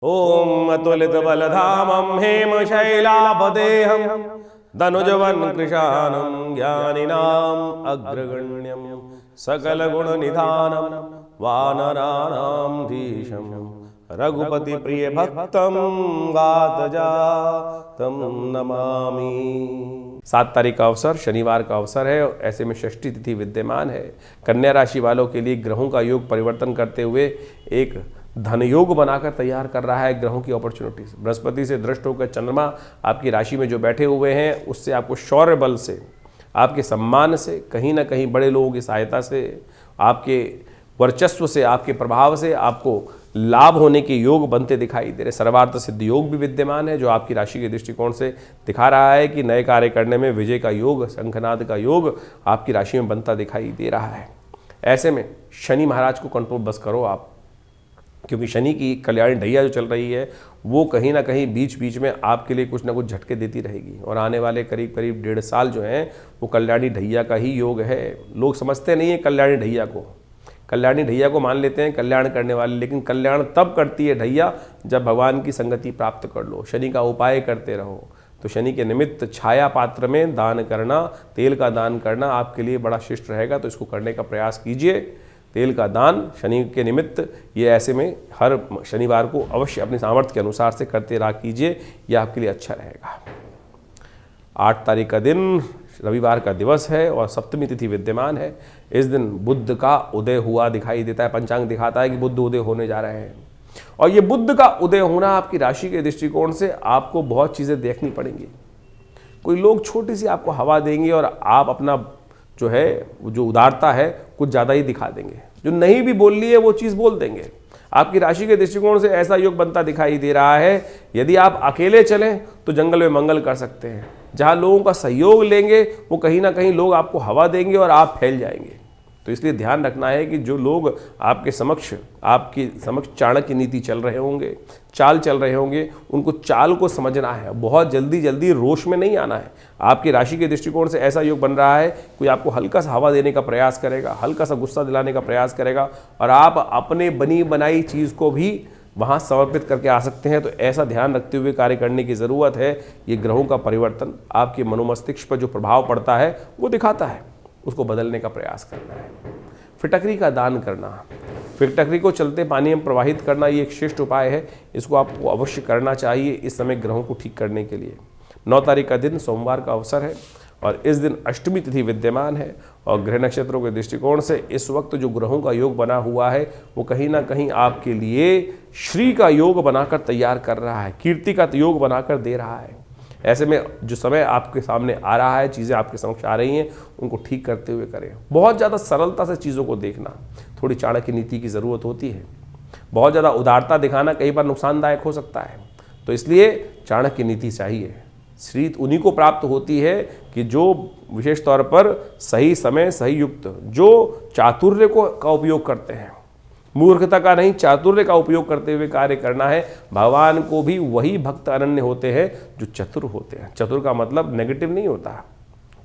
ओम अतुलित बलधामं हेमशैलापदेहं धनुजवन कृशानं ज्ञानिनाम् अग्रगण्यं सकलगुणनिधानं वानराणां धीशं रघुपति प्रिय भक्तं गातजातं नमामि। 7 तारीख का अवसर शनिवार का अवसर है और ऐसे में षष्ठी तिथि विद्यमान है। कन्या राशि वालों के लिए ग्रहों का योग परिवर्तन करते हुए एक धन योग बनाकर तैयार कर रहा है ग्रहों की अपॉर्चुनिटीज। बृहस्पति से दृष्ट होकर चंद्रमा आपकी राशि में जो बैठे हुए हैं उससे आपको शौर्य बल से, आपके सम्मान से, कहीं ना कहीं बड़े लोगों की सहायता से, आपके वर्चस्व से, आपके प्रभाव से आपको लाभ होने के योग बनते दिखाई दे रहे। सर्वार्थ सिद्ध योग भी विद्यमान है जो आपकी राशि के दृष्टिकोण से दिखा रहा है कि नए कार्य करने में विजय का योग, शंखनाद का योग आपकी राशि में बनता दिखाई दे रहा है। ऐसे में शनि महाराज को कंट्रोल बस करो आप, क्योंकि शनि की कल्याणी ढैया जो चल रही है वो कहीं ना कहीं बीच बीच में आपके लिए कुछ ना कुछ झटके देती रहेगी और आने वाले करीब करीब 1.5 साल जो हैं वो कल्याणी ढैया का ही योग है। लोग समझते नहीं है कल्याणी ढैया को, कल्याणी ढैया को मान लेते हैं कल्याण करने वाले, लेकिन कल्याण तब करती है ढैया जब भगवान की संगति प्राप्त कर लो, शनि का उपाय करते रहो। तो शनि के निमित्त छाया पात्र में दान करना, तेल का दान करना आपके लिए बड़ा शिष्ट रहेगा, तो इसको करने का प्रयास कीजिए। तेल का दान शनि के निमित्त ये ऐसे में हर शनिवार को अवश्य अपने सामर्थ्य के अनुसार से करते रहा कीजिए, यह आपके लिए अच्छा रहेगा। 8 तारीख का दिन रविवार का दिवस है और सप्तमी तिथि विद्यमान है। इस दिन बुध का उदय हुआ दिखाई देता है। पंचांग दिखाता है कि बुध उदय होने जा रहे हैं और ये बुध का उदय होना आपकी राशि के दृष्टिकोण से आपको बहुत चीज़ें देखनी पड़ेंगी। कोई लोग छोटी सी आपको हवा देंगे और आप अपना जो है जो उदारता है कुछ ज़्यादा ही दिखा देंगे, जो नहीं भी बोल लिए वो चीज़ बोल देंगे। आपकी राशि के दृष्टिकोण से ऐसा योग बनता दिखाई दे रहा है। यदि आप अकेले चलें तो जंगल में मंगल कर सकते हैं। जहाँ लोगों का सहयोग लेंगे वो कहीं ना कहीं लोग आपको हवा देंगे और आप फैल जाएंगे। तो इसलिए ध्यान रखना है कि जो लोग आपके समक्ष चाणक्य नीति चल रहे होंगे, चाल चल रहे होंगे, उनको चाल को समझना है। बहुत जल्दी रोष में नहीं आना है। आपकी राशि के दृष्टिकोण से ऐसा योग बन रहा है, कोई आपको हल्का सा हवा देने का प्रयास करेगा, हल्का सा गुस्सा दिलाने का प्रयास करेगा और आप अपने बनी बनाई चीज़ को भी वहाँ समर्पित करके आ सकते हैं। तो ऐसा ध्यान रखते हुए कार्य करने की ज़रूरत है। ये ग्रहों का परिवर्तन आपके मनोमस्तिष्क पर जो प्रभाव पड़ता है वो दिखाता है, उसको बदलने का प्रयास करना है। फिटकरी का दान करना, फिटकरी को चलते पानी में प्रवाहित करना, ये एक श्रेष्ठ उपाय है। इसको आपको अवश्य करना चाहिए इस समय ग्रहों को ठीक करने के लिए। 9 तारीख का दिन सोमवार का अवसर है और इस दिन अष्टमी तिथि विद्यमान है और ग्रह नक्षत्रों के दृष्टिकोण से इस वक्त जो ग्रहों का योग बना हुआ है वो कहीं ना कहीं आपके लिए श्री का योग बनाकर तैयार कर रहा है, कीर्ति का योग बनाकर दे रहा है। ऐसे में जो समय आपके सामने आ रहा है, चीज़ें आपके समक्ष आ रही हैं, उनको ठीक करते हुए करें। बहुत ज़्यादा सरलता से चीज़ों को देखना, थोड़ी चाणक्य नीति की ज़रूरत होती है। बहुत ज़्यादा उदारता दिखाना कई बार नुकसानदायक हो सकता है, तो इसलिए चाणक्य नीति चाहिए। श्री उन्हीं को प्राप्त होती है कि जो विशेष तौर पर सही समय सही युक्त, जो चातुर्य का उपयोग करते हैं, मूर्खता का नहीं चातुर्य का उपयोग करते हुए कार्य करना है। भगवान को भी वही भक्त अनन्य होते हैं जो चतुर होते हैं। चतुर का मतलब नेगेटिव नहीं होता,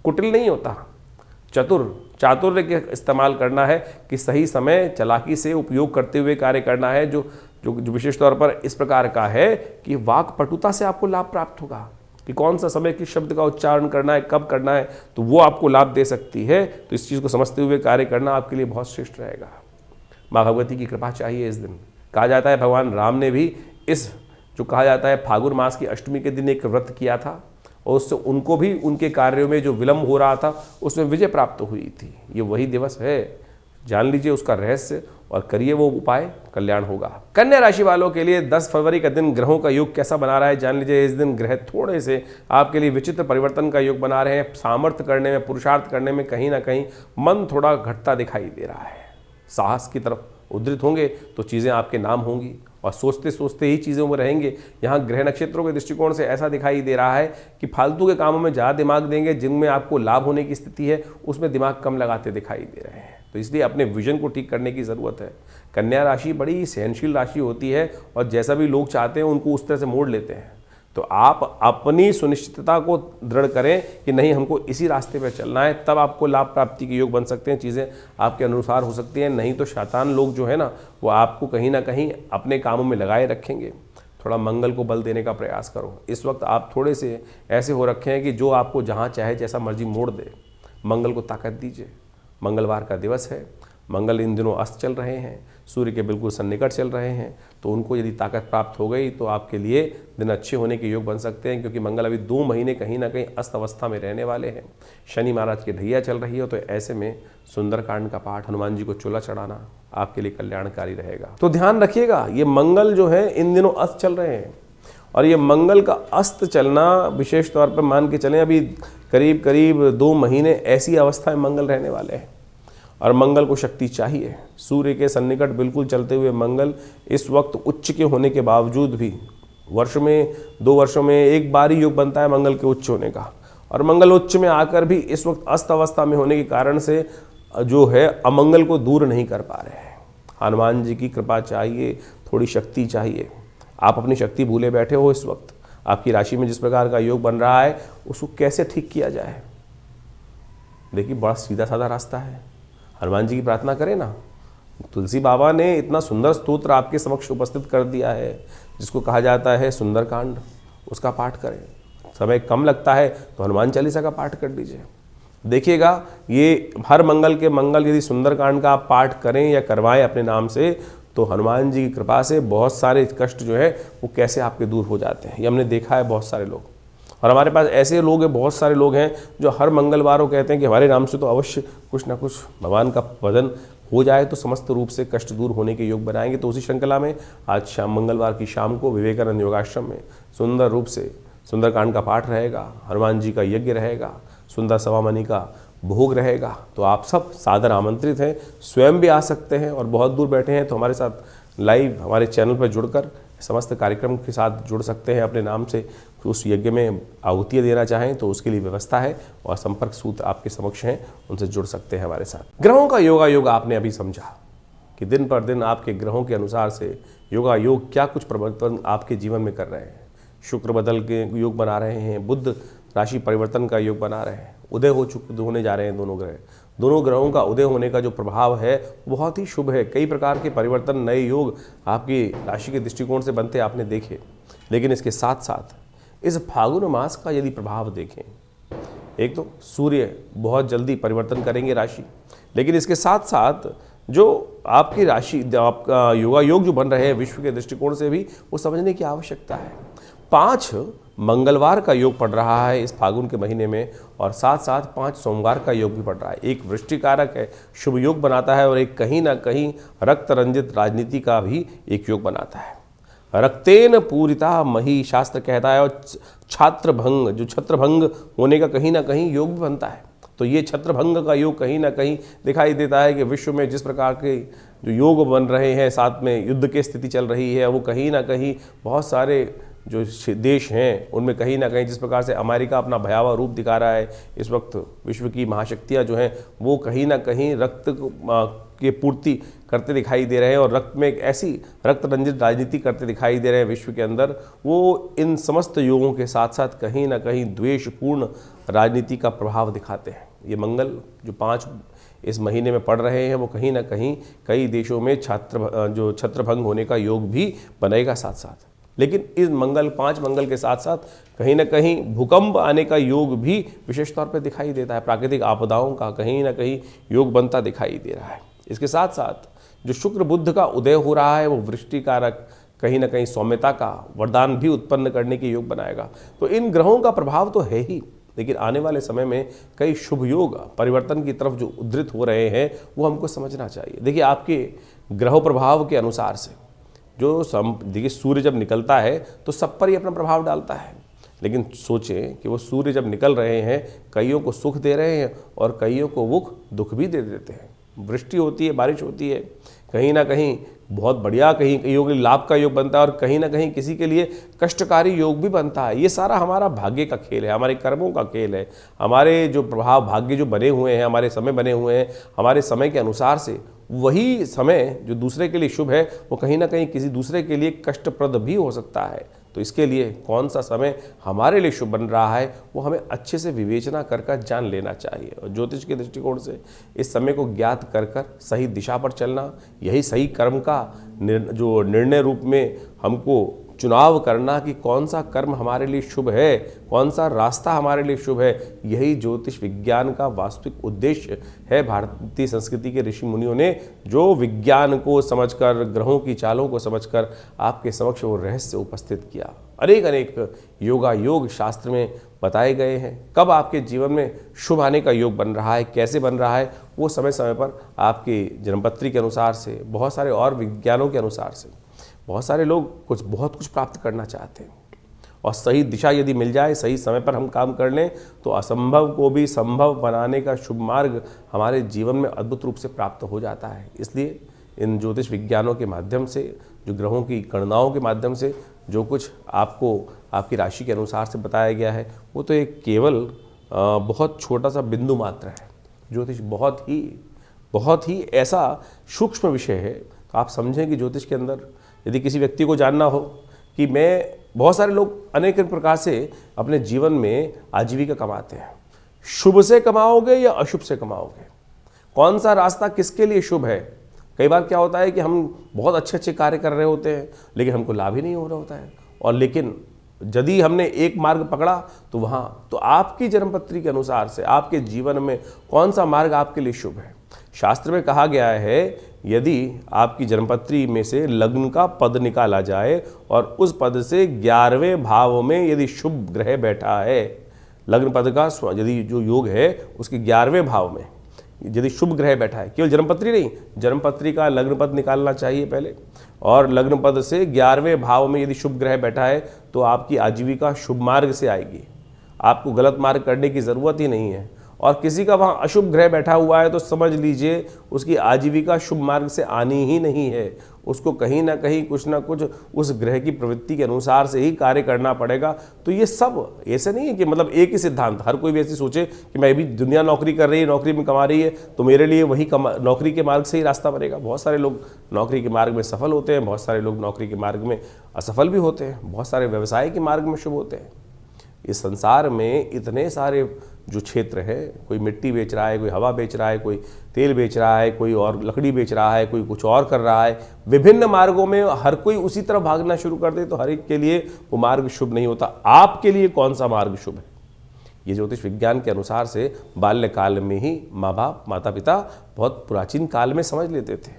कुटिल नहीं होता। चातुर्य के इस्तेमाल करना है कि सही समय चालाकी से उपयोग करते हुए कार्य करना है, जो विशेष तौर पर इस प्रकार का है कि वाक पटुता से आपको लाभ प्राप्त होगा कि कौन सा समय किस शब्द का उच्चारण करना है, कब करना है, तो वो आपको लाभ दे सकती है। तो इस चीज़ को समझते हुए कार्य करना आपके लिए बहुत श्रेष्ठ रहेगा। माँ भगवती की कृपा चाहिए इस दिन। कहा जाता है भगवान राम ने भी इस जो कहा जाता है फागुन मास की अष्टमी के दिन एक व्रत किया था और उससे उनको भी उनके कार्यों में जो विलम्ब हो रहा था उसमें विजय प्राप्त हुई थी। ये वही दिवस है, जान लीजिए उसका रहस्य और करिए वो उपाय, कल्याण होगा। कन्या राशि वालों के लिए 10 फरवरी का दिन ग्रहों का योग कैसा बना रहा है जान लीजिए। इस दिन ग्रह थोड़े से आपके लिए विचित्र परिवर्तन का योग बना रहे हैं। सामर्थ्य करने में, पुरुषार्थ करने में कहीं ना कहीं मन थोड़ा घटता दिखाई दे रहा है। साहस की तरफ उद्धृत होंगे तो चीज़ें आपके नाम होंगी और सोचते सोचते ही चीज़ों में रहेंगे। यहाँ ग्रह नक्षत्रों के दृष्टिकोण से ऐसा दिखाई दे रहा है कि फालतू के कामों में ज़्यादा दिमाग देंगे, जिनमें आपको लाभ होने की स्थिति है उसमें दिमाग कम लगाते दिखाई दे रहे हैं। तो इसलिए अपने विजन को ठीक करने की ज़रूरत है। कन्या राशि बड़ी सहनशील राशि होती है और जैसा भी लोग चाहते हैं उनको उस तरह से मोड़ लेते हैं। तो आप अपनी सुनिश्चितता को दृढ़ करें कि नहीं हमको इसी रास्ते पर चलना है, तब आपको लाभ प्राप्ति के योग बन सकते हैं, चीज़ें आपके अनुसार हो सकती हैं। नहीं तो शैतान लोग जो है ना वो आपको कहीं ना कहीं अपने कामों में लगाए रखेंगे। थोड़ा मंगल को बल देने का प्रयास करो। इस वक्त आप थोड़े से ऐसे हो रखे हैं कि जो आपको जहाँ चाहे जैसा मर्जी मोड़ दे, मंगल को ताकत दीजिए। मंगलवार का दिवस है, मंगल इन दिनों अस्त चल रहे हैं, सूर्य के बिल्कुल सन्निकट चल रहे हैं, तो उनको यदि ताकत प्राप्त हो गई तो आपके लिए दिन अच्छे होने के योग बन सकते हैं, क्योंकि मंगल अभी 2 महीने कहीं ना कहीं अस्त अवस्था में रहने वाले हैं। शनि महाराज की ढैया चल रही है, तो ऐसे में सुंदरकांड का पाठ, हनुमान जी को चूल्हा चढ़ाना आपके लिए कल्याणकारी रहेगा। तो ध्यान रखिएगा, ये मंगल जो है इन दिनों अस्त चल रहे हैं, और ये मंगल का अस्त चलना विशेष तौर पर मान के चलें अभी करीब करीब 2 महीने ऐसी अवस्था में मंगल रहने वाले हैं, और मंगल को शक्ति चाहिए। सूर्य के सन्निकट बिल्कुल चलते हुए मंगल इस वक्त उच्च के होने के बावजूद भी वर्ष में 2 वर्षों में एक बार ही योग बनता है मंगल के उच्च होने का, और मंगल उच्च में आकर भी इस वक्त अस्त अवस्था में होने के कारण से जो है अमंगल को दूर नहीं कर पा रहे हैं। हनुमान जी की कृपा चाहिए, थोड़ी शक्ति चाहिए। आप अपनी शक्ति भूले बैठे हो इस वक्त। आपकी राशि में जिस प्रकार का योग बन रहा है उसको कैसे ठीक किया जाए, देखिए बड़ा सीधा साधा रास्ता है। हनुमान जी की प्रार्थना करें ना। तुलसी बाबा ने इतना सुंदर स्तोत्र आपके समक्ष उपस्थित कर दिया है जिसको कहा जाता है सुंदरकांड, उसका पाठ करें। समय कम लगता है तो हनुमान चालीसा का पाठ कर लीजिए। देखिएगा ये हर मंगल के मंगल यदि सुंदरकांड का आप पाठ करें या करवाएं अपने नाम से, तो हनुमान जी की कृपा से बहुत सारे कष्ट जो है वो कैसे आपके दूर हो जाते हैं। ये हमने देखा है बहुत सारे लोग, और हमारे पास ऐसे लोग हैं, बहुत सारे लोग हैं जो हर मंगलवार को कहते हैं कि हमारे नाम से तो अवश्य कुछ ना कुछ भगवान का भजन हो जाए तो समस्त रूप से कष्ट दूर होने के योग बनाएंगे। तो उसी श्रृंखला में आज शाम मंगलवार की शाम को विवेकानंद योगाश्रम में सुंदर रूप से सुंदरकांड का पाठ रहेगा, हनुमान जी का यज्ञ रहेगा, सुंदर सवामणि का भोग रहेगा। तो आप सब सादर आमंत्रित हैं, स्वयं भी आ सकते हैं, और बहुत दूर बैठे हैं तो हमारे साथ लाइव हमारे चैनल पर जुड़कर समस्त कार्यक्रम के साथ जुड़ सकते हैं। अपने नाम से उस यज्ञ में आहुतियाँ देना चाहें तो उसके लिए व्यवस्था है, और संपर्क सूत्र आपके समक्ष हैं, उनसे जुड़ सकते हैं हमारे साथ। ग्रहों का योगायोग आपने अभी समझा कि दिन पर दिन आपके ग्रहों के अनुसार से योगायोग क्या कुछ परिवर्तन आपके जीवन में कर रहे हैं। शुक्र बदल के योग बना रहे हैं, बुध राशि परिवर्तन का योग बना रहे हैं, उदय होने जा रहे हैं दोनों ग्रह। दोनों ग्रहों का उदय होने का जो प्रभाव है बहुत ही शुभ है। कई प्रकार के परिवर्तन, नए योग आपकी राशि के दृष्टिकोण से बनते आपने देखे। लेकिन इसके साथ साथ इस फागुन मास का यदि प्रभाव देखें, एक तो सूर्य बहुत जल्दी परिवर्तन करेंगे राशि, लेकिन इसके साथ साथ जो आपकी राशि, आपका योगायोग जो बन रहे हैं विश्व के दृष्टिकोण से भी वो समझने की आवश्यकता है। 5 मंगलवार का योग पड़ रहा है इस फागुन के महीने में, और साथ साथ 5 सोमवार का योग भी पड़ रहा है। एक वृष्टिकारक है, शुभ योग बनाता है, और एक कहीं ना कहीं रक्त रंजित राजनीति का भी एक योग बनाता है। रक्तेन पूरिता मही शास्त्र कहता है, और छात्रभंग, जो छत्रभंग होने का कहीं ना कहीं योग भी बनता है। तो ये छत्रभंग का योग कहीं ना कहीं दिखाई देता है कि विश्व में जिस प्रकार के जो योग बन रहे हैं, साथ में युद्ध की स्थिति चल रही है, वो कहीं ना कहीं बहुत सारे जो देश हैं उनमें कहीं ना कहीं जिस प्रकार से अमेरिका अपना भयावह रूप दिखा रहा है इस वक्त, विश्व की महाशक्तियां जो हैं वो कहीं ना कहीं रक्त की पूर्ति करते दिखाई दे रहे हैं, और रक्त में एक ऐसी रक्त रंजित राजनीति करते दिखाई दे रहे हैं विश्व के अंदर। वो इन समस्त योगों के साथ साथ कहीं ना कहीं द्वेषपूर्ण राजनीति का प्रभाव दिखाते हैं। ये मंगल जो 5 इस महीने में पड़ रहे हैं वो कहीं ना कहीं कई देशों में छत्रभंग होने का योग भी बनेगा साथ साथ। लेकिन इस 5 मंगल के साथ साथ कहीं ना कहीं भूकंप आने का योग भी विशेष तौर पर दिखाई देता है। प्राकृतिक आपदाओं का कहीं ना कहीं योग बनता दिखाई दे रहा है। इसके साथ साथ जो शुक्र बुध का उदय हो रहा है वो वृष्टिकारक, कहीं ना कहीं सौम्यता का वरदान भी उत्पन्न करने के योग बनाएगा। तो इन ग्रहों का प्रभाव तो है ही, लेकिन आने वाले समय में कई शुभ योग परिवर्तन की तरफ जो उद्धृत हो रहे हैं वो हमको समझना चाहिए। देखिए आपके ग्रह प्रभाव के अनुसार से जो देखिए सूर्य जब निकलता है तो सब पर ही अपना प्रभाव डालता है, लेकिन सोचें कि वो सूर्य जब निकल रहे हैं कईयों को सुख दे रहे हैं और कईयों को वो दुख भी दे देते हैं। वृष्टि होती है, बारिश होती है, कहीं ना कहीं बहुत बढ़िया, कहीं कईयों के लाभ का योग बनता है और कहीं ना कहीं किसी के लिए कष्टकारी योग भी बनता है। ये सारा हमारा भाग्य का खेल है, हमारे कर्मों का खेल है। हमारे जो प्रभाव भाग्य जो बने हुए हैं, हमारे समय बने हुए हैं, हमारे समय के अनुसार से वही समय जो दूसरे के लिए शुभ है वो कहीं ना कहीं किसी दूसरे के लिए कष्टप्रद भी हो सकता है। तो इसके लिए कौन सा समय हमारे लिए शुभ बन रहा है वो हमें अच्छे से विवेचना कर जान लेना चाहिए, और ज्योतिष के दृष्टिकोण से इस समय को ज्ञात कर सही दिशा पर चलना, यही सही कर्म का जो निर्णय रूप में हमको चुनाव करना कि कौन सा कर्म हमारे लिए शुभ है, कौन सा रास्ता हमारे लिए शुभ है, यही ज्योतिष विज्ञान का वास्तविक उद्देश्य है। भारतीय संस्कृति के ऋषि मुनियों ने जो विज्ञान को समझकर, ग्रहों की चालों को समझकर आपके समक्ष वो रहस्य उपस्थित किया। अनेक योगा योग शास्त्र में बताए गए हैं। कब आपके जीवन में शुभ आने का योग बन रहा है, कैसे बन रहा है, वो समय समय पर आपकी जन्मपत्री के अनुसार से, बहुत सारे और विज्ञानों के अनुसार से, बहुत सारे लोग बहुत कुछ प्राप्त करना चाहते हैं और सही दिशा यदि मिल जाए, सही समय पर हम काम कर लें तो असंभव को भी संभव बनाने का शुभ मार्ग हमारे जीवन में अद्भुत रूप से प्राप्त हो जाता है। इसलिए इन ज्योतिष विज्ञानों के माध्यम से, जो ग्रहों की गणनाओं के माध्यम से जो कुछ आपको आपकी राशि के अनुसार से बताया गया है, वो तो एक केवल बहुत छोटा सा बिंदु मात्र है। ज्योतिष बहुत ही ऐसा सूक्ष्म विषय है। तो आप समझें कि ज्योतिष के अंदर यदि किसी व्यक्ति को जानना हो कि बहुत सारे लोग अनेक प्रकार से अपने जीवन में आजीविका कमाते हैं। शुभ से कमाओगे या अशुभ से कमाओगे, कौन सा रास्ता किसके लिए शुभ है। कई बार क्या होता है कि हम बहुत अच्छे कार्य कर रहे होते हैं लेकिन हमको लाभ ही नहीं हो रहा होता है, और लेकिन यदि हमने एक मार्ग पकड़ा तो आपकी जन्मपत्री के अनुसार से आपके जीवन में कौन सा मार्ग आपके लिए शुभ है। शास्त्र में कहा गया है, यदि आपकी जन्मपत्री में से लग्न का पद निकाला जाए और उस पद से 11वें भाव में यदि शुभ ग्रह बैठा है, लग्न पद का यदि जो योग है उसके 11वें भाव में यदि शुभ ग्रह बैठा है, केवल जन्मपत्री नहीं, जन्मपत्री का लग्न पद निकालना चाहिए पहले, और लग्न पद से 11वें भाव में यदि शुभ ग्रह बैठा है तो आपकी आजीविका शुभ मार्ग से आएगी। आपको गलत मार्ग करने की ज़रूरत ही नहीं है। और किसी का वहाँ अशुभ ग्रह बैठा हुआ है तो समझ लीजिए उसकी आजीविका शुभ मार्ग से आनी ही नहीं है। उसको कहीं ना कहीं कुछ ना कुछ उस ग्रह की प्रवृत्ति के अनुसार से ही कार्य करना पड़ेगा। तो ये सब ऐसे नहीं है कि मतलब एक ही सिद्धांत, हर कोई भी ऐसे सोचे कि मैं भी दुनिया नौकरी कर रही है, नौकरी में कमा रही है तो मेरे लिए वही नौकरी के मार्ग से ही रास्ता बनेगा। बहुत सारे लोग नौकरी के मार्ग में सफल होते हैं, बहुत सारे लोग नौकरी के मार्ग में असफल भी होते हैं, बहुत सारे व्यवसाय के मार्ग में शुभ होते हैं। इस संसार में इतने सारे जो क्षेत्र है, कोई मिट्टी बेच रहा है, कोई हवा बेच रहा है, कोई तेल बेच रहा है, कोई और लकड़ी बेच रहा है, कोई कुछ और कर रहा है, विभिन्न मार्गों में हर कोई उसी तरफ भागना शुरू कर दे तो हर एक के लिए वो मार्ग शुभ नहीं होता। आपके लिए कौन सा मार्ग शुभ है, ये ज्योतिष विज्ञान के अनुसार से बाल्यकाल में ही माँ बाप, माता पिता बहुत प्राचीन काल में समझ लेते थे।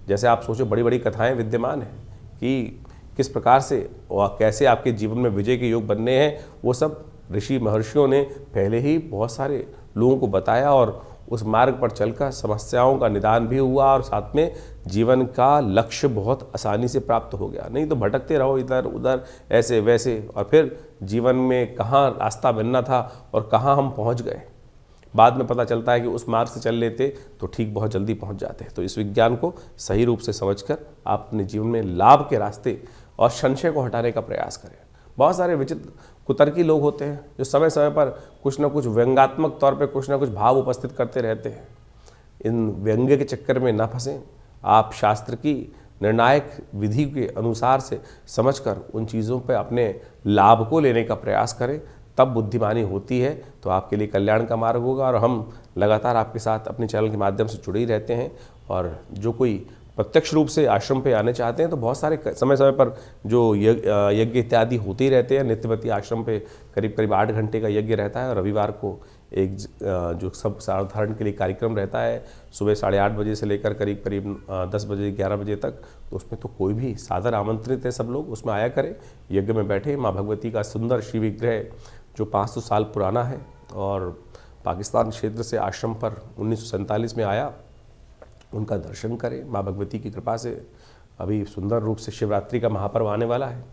जैसे आप सोचो, बड़ी बड़ी कथाएँ विद्यमान हैं कि किस प्रकार से और कैसे आपके जीवन में विजय के योग बनने हैं, वो सब ऋषि महर्षियों ने पहले ही बहुत सारे लोगों को बताया और उस मार्ग पर चलकर समस्याओं का निदान भी हुआ और साथ में जीवन का लक्ष्य बहुत आसानी से प्राप्त हो गया। नहीं तो भटकते रहो इधर उधर ऐसे वैसे, और फिर जीवन में कहाँ रास्ता बनना था और कहाँ हम पहुँच गए। बाद में पता चलता है कि उस मार्ग से चल लेते तो ठीक बहुत जल्दी पहुँच जाते हैं। तो इस विज्ञान को सही रूप से समझकर आप अपने जीवन में लाभ के रास्ते और संशय को हटाने का प्रयास करें। बहुत सारे विचित्र कुतर्की लोग होते हैं जो समय समय पर कुछ ना कुछ व्यंग्यात्मक तौर पे कुछ ना कुछ भाव उपस्थित करते रहते हैं। इन व्यंग्य के चक्कर में ना फंसें। आप शास्त्र की निर्णायक विधि के अनुसार से समझकर उन चीज़ों पे अपने लाभ को लेने का प्रयास करें, तब बुद्धिमानी होती है तो आपके लिए कल्याण का मार्ग होगा। और हम लगातार आपके साथ अपने चैनल के माध्यम से जुड़े ही रहते हैं। और जो कोई प्रत्यक्ष रूप से आश्रम पे आने चाहते हैं तो बहुत सारे समय समय पर जो यज्ञ इत्यादि होते ही रहते हैं। नित्यवती आश्रम पे करीब 8 घंटे का यज्ञ रहता है और रविवार को एक जो सब साधारण के लिए कार्यक्रम रहता है सुबह 8:30 बजे से लेकर करीब 10 बजे 11 बजे तक। तो उसमें तो कोई भी सादर आमंत्रित है, सब लोग उसमें आया करें, यज्ञ में बैठे। माँ भगवती का सुंदर शिव विग्रह जो 500 साल पुराना है और पाकिस्तान क्षेत्र से आश्रम पर 1947 में आया, उनका दर्शन करें। माँ भगवती की कृपा से अभी सुंदर रूप से शिवरात्रि का महापर्व आने वाला है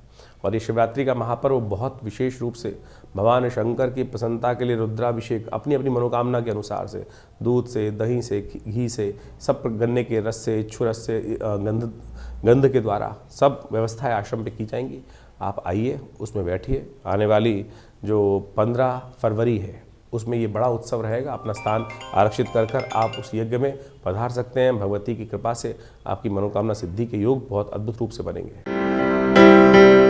और ये शिवरात्रि का महापर्व बहुत विशेष रूप से भगवान शंकर की प्रसन्नता के लिए रुद्राभिषेक अपनी अपनी मनोकामना के अनुसार से दूध से, दही से, घी से, सब गन्ने के रस से, इच्छु रस से, गंध के द्वारा सब व्यवस्थाएं आश्रम पे की जाएंगी। आप आइए, उसमें बैठिए। आने वाली जो 15 फरवरी है उसमें ये बड़ा उत्सव रहेगा। अपना स्थान आरक्षित कर आप उस यज्ञ में पधार सकते हैं। भगवती की कृपा से आपकी मनोकामना सिद्धि के योग बहुत अद्भुत रूप से बनेंगे।